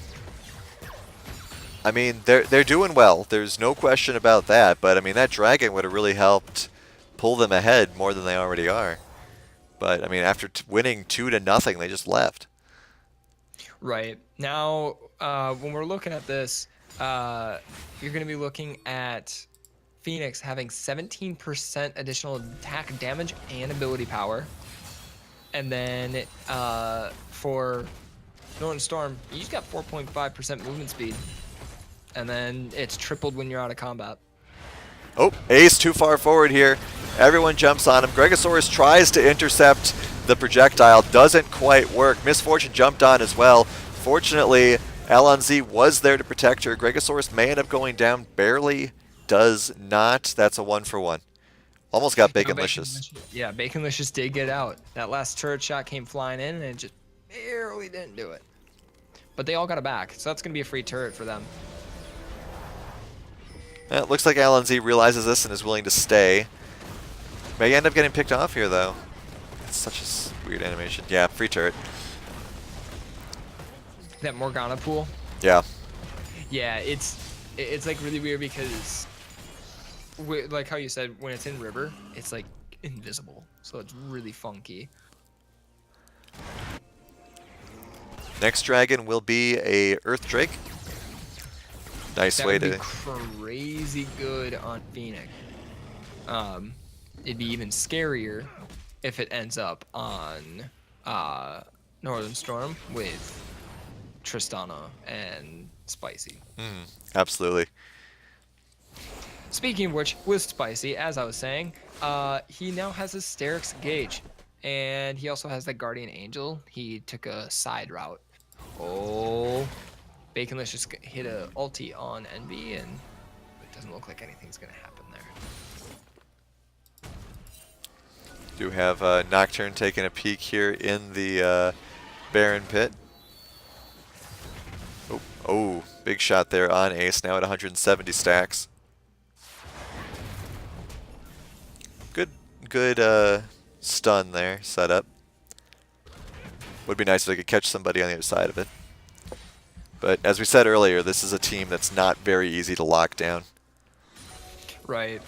I mean, they're doing well. There's no question about that. But I mean, that dragon would have really helped pull them ahead more than they already are. But I mean, after winning 2-0, they just left. Right now, when we're looking at this, you're going to be looking at Phoenix having 17% additional attack damage and ability power, and then for Northern Storm, you just got 4.5% movement speed. And then it's tripled when you're out of combat. Oh, Ace too far forward here. Everyone jumps on him. Gregosaurus tries to intercept the projectile. Doesn't quite work. Misfortune jumped on as well. Fortunately, Alonz was there to protect her. Gregosaurus may end up going down. Barely does not. That's a 1-for-1. Almost got Baconlicious. Yeah, Baconlicious did get out. That last turret shot came flying in and it just barely didn't do it. But they all got it back, so that's going to be a free turret for them. It looks like Alonz realizes this and is willing to stay. May end up getting picked off here, though. It's such a weird animation. Yeah, free turret. That Morgana pool. Yeah. Yeah, it's like really weird because like how you said, when it's in river, it's like invisible, so it's really funky. Next dragon will be a Earth Drake. Nice That way would be to... crazy good on Phoenix. Um, it'd be even scarier if it ends up on Northern Storm with Tristana and Spicy. Absolutely. Speaking of which, with Spicy, as I was saying, he now has his Sterix Gauge, and he also has that Guardian Angel. He took a side route. Oh, Baconless just hit a ulti on Envy, and it doesn't look like anything's gonna happen there. Do have Nocturne taking a peek here in the Baron pit. Oh, big shot there on Ace, now at 170 stacks. Good stun there, set up. Would be nice if they could catch somebody on the other side of it. But as we said earlier, this is a team that's not very easy to lock down. Right.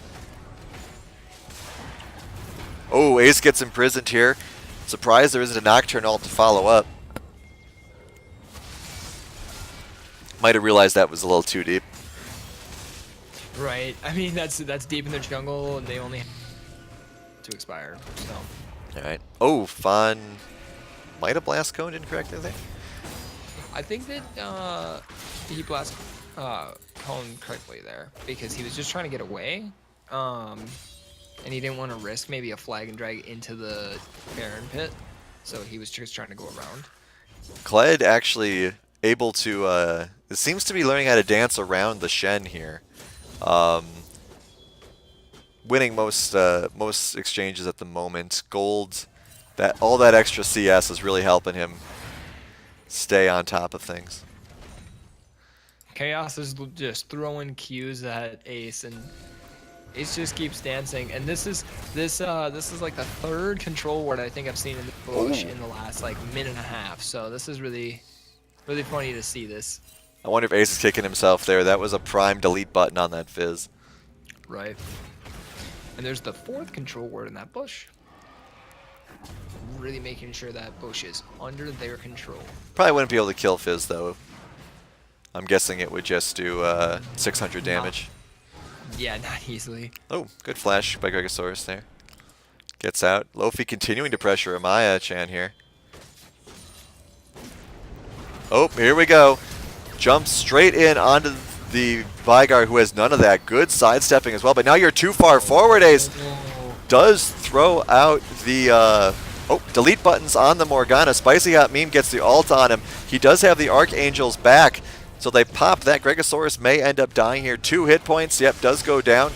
Oh, Ace gets imprisoned here. Surprised there isn't a Nocturne ult to follow up. Might have realized that was a little too deep. Right. I mean, that's deep in the jungle, and they only have to expire. So. All right. Oh, Fawn might have blast coned incorrectly there. I think that he blast Cone correctly there because he was just trying to get away, and he didn't want to risk maybe a flag and drag into the Baron pit, so he was just trying to go around. Kled actually able to, it seems to be learning how to dance around the Shen here. Winning most exchanges at the moment. Gold, all that extra CS is really helping him stay on top of things. Chaos is just throwing Qs at Ace, and Ace just keeps dancing. And this is like the third control ward I think I've seen in the bush in the last like minute and a half. So this is really funny to see this. I wonder if Ace is kicking himself there. That was a prime delete button on that Fizz. Right. And there's the fourth control ward in that bush. Really making sure that bush is under their control. Probably wouldn't be able to kill Fizz though. I'm guessing it would just do 600 damage. Yeah, not easily. Oh, good flash by Gregosaurus there. Gets out. Lofi continuing to pressure Amaya-chan here. Oh, here we go. Jumps straight in onto the Vygar, who has none of that. Good sidestepping as well, but now you're too far forward, Ace. Does throw out the delete buttons on the Morgana. Spicy Hot Meme gets the ult on him. He does have the Archangels back, so they pop that. Gregosaurus may end up dying here. 2 hit points, yep, does go down.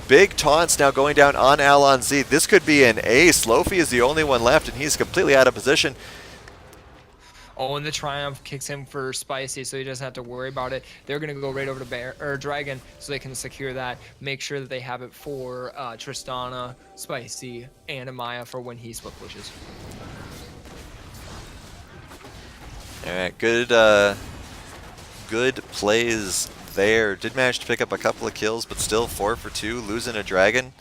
Big taunts now going down on Alon Z. This could be an ace. Lofi is the only one left, and he's completely out of position. Oh, and the Triumph kicks him for Spicy, so he doesn't have to worry about it. They're going to go right over to Dragon, so they can secure that. Make sure that they have it for Tristana, Spicy, and Amaya for when he split pushes. All right, good plays there. Did manage to pick up a couple of kills, but still 4 for 2, losing a Dragon.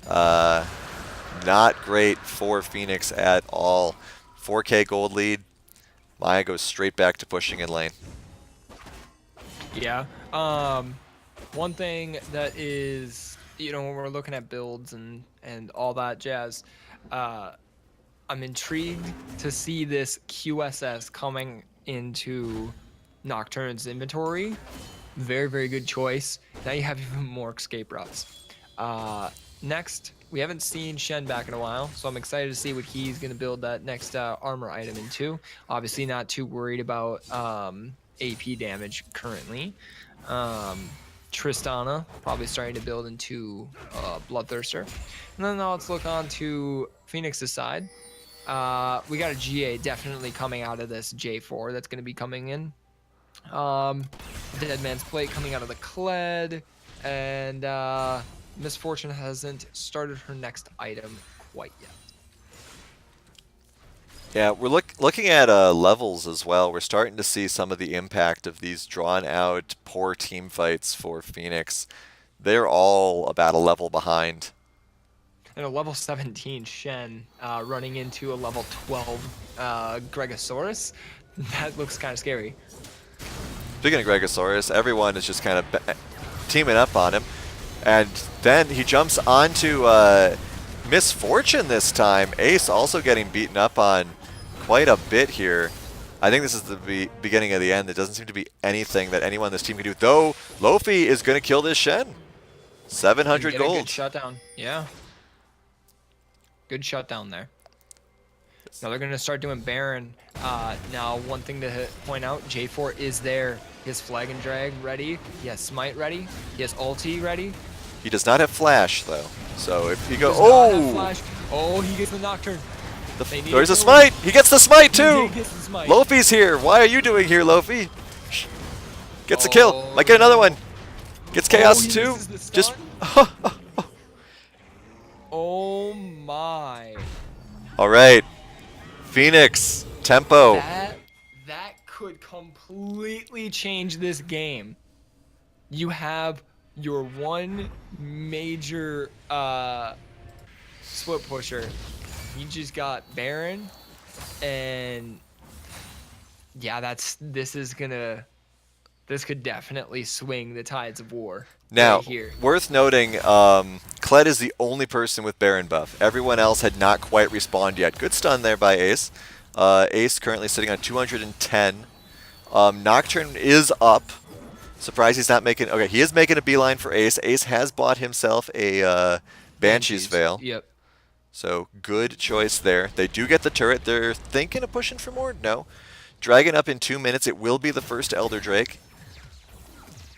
Not great for Phoenix at all. 4K gold lead. Maya goes straight back to pushing in lane. Yeah. One thing that is, when we're looking at builds and all that jazz, I'm intrigued to see this QSS coming into Nocturne's inventory. Very, very good choice. Now you have even more escape routes. Next, we haven't seen Shen back in a while, so I'm excited to see what he's going to build that next armor item into. Obviously not too worried about AP damage currently. Tristana probably starting to build into Bloodthirster. And then now let's look on to Phoenix's side. We got a GA definitely coming out of this J4 that's going to be coming in. Dead Man's Plate coming out of the Kled, and Misfortune hasn't started her next item quite yet. Yeah, we're looking at levels as well. We're starting to see some of the impact of these drawn out, poor team fights for Phoenix. They're all about a level behind. And a level 17 Shen running into a level 12 Gregosaurus. That looks kind of scary. Speaking of Gregosaurus, everyone is just kind of teaming up on him. And then he jumps onto Misfortune this time. Ace also getting beaten up on quite a bit here. I think this is the beginning of the end. There doesn't seem to be anything that anyone on this team can do. Though, Lofi is going to kill this Shen. And 700 get a good gold. shutdown. Yeah. Good shutdown there. Now they're going to start doing Baron. Now, one thing to point out, J4 is there. He has Flag and Drag ready. He has Smite ready. He has ulti ready. He does not have Flash, though. So if you go... Does not have Oh! Flash. Oh, he gets the Nocturne. There's a Smite! He gets the Smite, too! He gets the Smite. Lofi's here! Why are you doing here, Lofi? Gets a kill! Oh, Might get another no. one! Gets Chaos, he too! misses the Just... stun? Oh, my. Alright. Phoenix. Tempo. That could completely change this game. You have your one major split pusher. You just got Baron, and yeah, this could definitely swing the tides of war. Now, right here. worth noting, Kled is the only person with Baron buff. Everyone else had not quite respawned yet. Good stun there by Ace. Ace currently sitting on 210. Nocturne is up. Surprised he's not making... Okay, he is making a beeline for Ace. Ace has bought himself a Banshee's Veil. Yep. So, good choice there. They do get the turret. They're thinking of pushing for more? No. Dragon up in 2 minutes. It will be the first Elder Drake.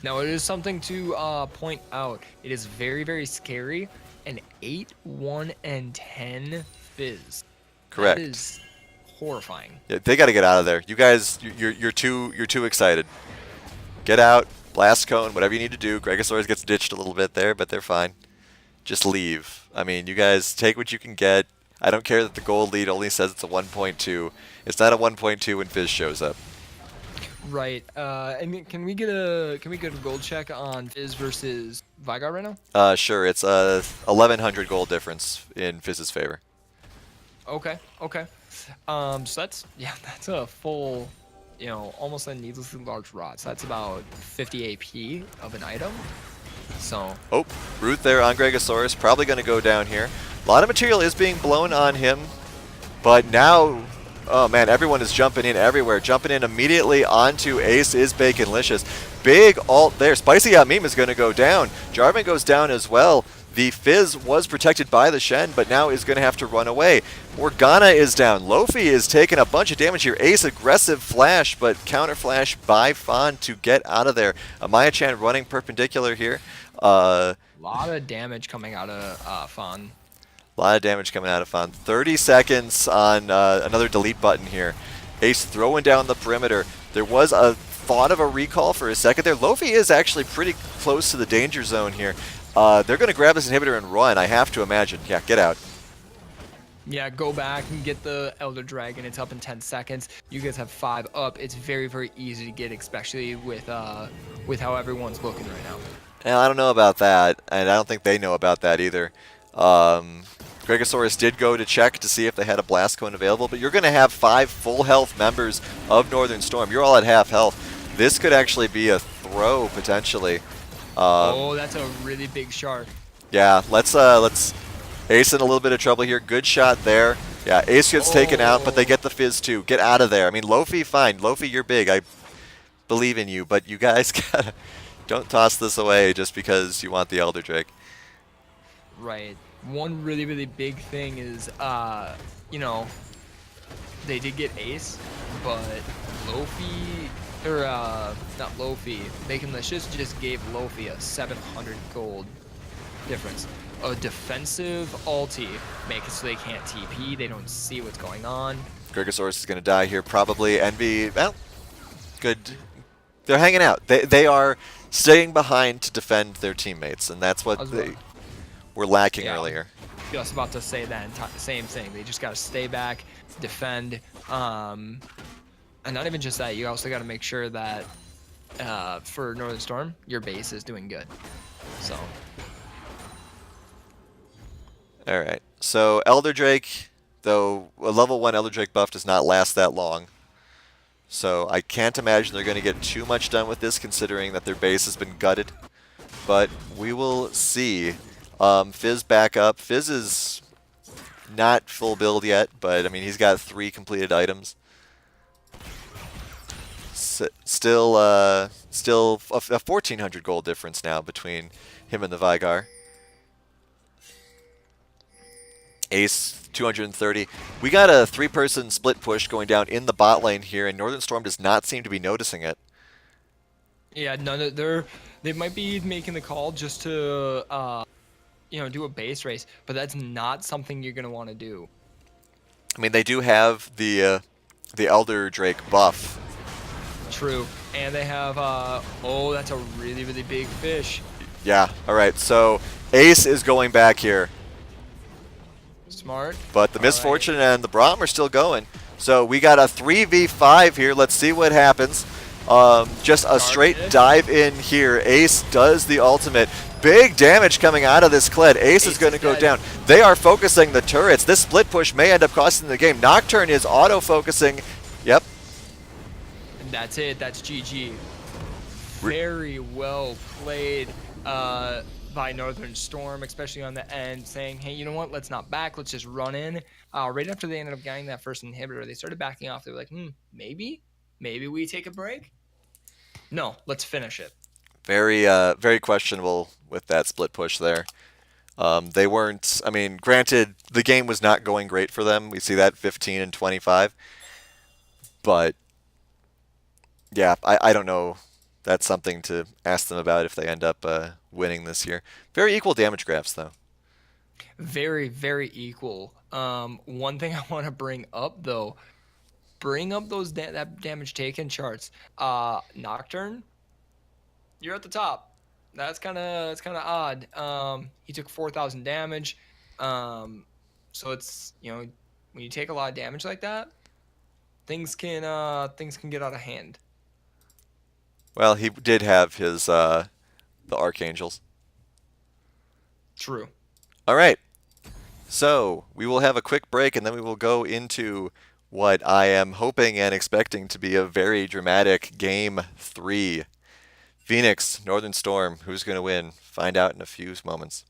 Now, it is something to point out. It is very, very scary. An 8, 1, and 10 Fizz. Correct. That is horrifying. Yeah, they got to get out of there. You guys, you're too excited. Get out, blast cone, whatever you need to do. Gregosaurus gets ditched a little bit there, but they're fine. Just leave. I mean, you guys take what you can get. I don't care that the gold lead only says it's a 1.2. It's not a 1.2 when Fizz shows up. Right. And can we get a gold check on Fizz versus Vigar right now? Sure. It's a 1,100 gold difference in Fizz's favor. Okay. Okay. So that's that's a full, almost a needlessly large rod. So that's about 50 AP of an item. So. Oh, root there on Gregosaurus. Probably going to go down here. A lot of material is being blown on him, but now. Oh man, everyone is jumping in everywhere. Jumping in immediately onto Ace is Baconlicious. Big ult there. Spicy Hot Meme is going to go down. Jarvan goes down as well. The Fizz was protected by the Shen, but now is going to have to run away. Morgana is down. Lofi is taking a bunch of damage here. Ace aggressive flash, but counter flash by Fawn to get out of there. Amaya-chan running perpendicular here. A lot of damage coming out of Fawn. A lot of damage coming out of Fawn. 30 seconds on another delete button here. Ace throwing down the perimeter. There was a thought of a recall for a second there. Lofi is actually pretty close to the danger zone here. They're going to grab this inhibitor and run, I have to imagine. Yeah, get out. Yeah, go back and get the Elder Dragon. It's up in 10 seconds. You guys have 5 up. It's very, very easy to get, especially with how everyone's looking right now. Well, I don't know about that, and I don't think they know about that either. Gregosaurus did go to check to see if they had a Blast Cone available, but you're going to have 5 full health members of Northern Storm. You're all at half health. This could actually be a throw, potentially. Oh, that's a really big shark. Yeah, let's Ace in a little bit of trouble here. Good shot there. Yeah, Ace gets taken out, but they get the Fizz too. Get out of there. I mean, Lofi, fine. Lofi, you're big. I believe in you, but you guys gotta don't toss this away just because you want the Elder Drake. Right. One really, really big thing is, they did get Ace, but Lofi, or not Lofi, Baconlicious just gave Lofi a 700 gold difference. A defensive ulti makes it so they can't TP, they don't see what's going on. Gregosaurus is going to die here probably. Envy, well, good. They're hanging out. They are staying behind to defend their teammates, and that's what they were lacking earlier. Just about to say that same thing. They just got to stay back, defend. And not even just that, you also got to make sure that for Northern Storm, your base is doing good. So All right. So Elder Drake, though a level 1 Elder Drake buff does not last that long. So I can't imagine they're going to get too much done with this considering that their base has been gutted. But we will see. Fizz back up. Fizz is not full build yet, but I mean he's got 3 completed items. Still a 1,400 gold difference now between him and the Vigar. Ace 230. We got a 3-person split push going down in the bot lane here, and Northern Storm does not seem to be noticing it. yeah, they might be making the call just to do a base race, but that's not something you're gonna want to do. I mean, they do have the Elder Drake buff. True, and they have oh, that's a really really big fish. Yeah. All right. So Ace is going back here. Smart. But the All Misfortune right. and the Braum are still going. So we got a 3v5 here. Let's see what happens. Just a straight dive in here. Ace does the ultimate. Big damage coming out of this Kled. Ace is going to go down. They are focusing the turrets. This split push may end up costing the game. Nocturne is auto-focusing. Yep. And that's it. That's GG. Very well played by Northern Storm, especially on the end, saying, hey, you know what? Let's not back. Let's just run in. Right after they ended up getting that first inhibitor, they started backing off. They were like, maybe we take a break. No, let's finish it. Very questionable with that split push there. They weren't, I mean, granted, the game was not going great for them. We see that 15 and 25. But, yeah, I don't know. That's something to ask them about if they end up winning this year. Very equal damage graphs, though. Very, very equal. One thing I want to bring up, though, bring up those that damage taken charts. Nocturne, you're at the top. That's kind of odd. He took 4,000 damage. So it's when you take a lot of damage like that, things can get out of hand. Well, he did have his the Archangels. True. All right. So we will have a quick break, and then we will go into what I am hoping and expecting to be a very dramatic Game 3. Phoenix, Northern Storm, who's going to win? Find out in a few moments.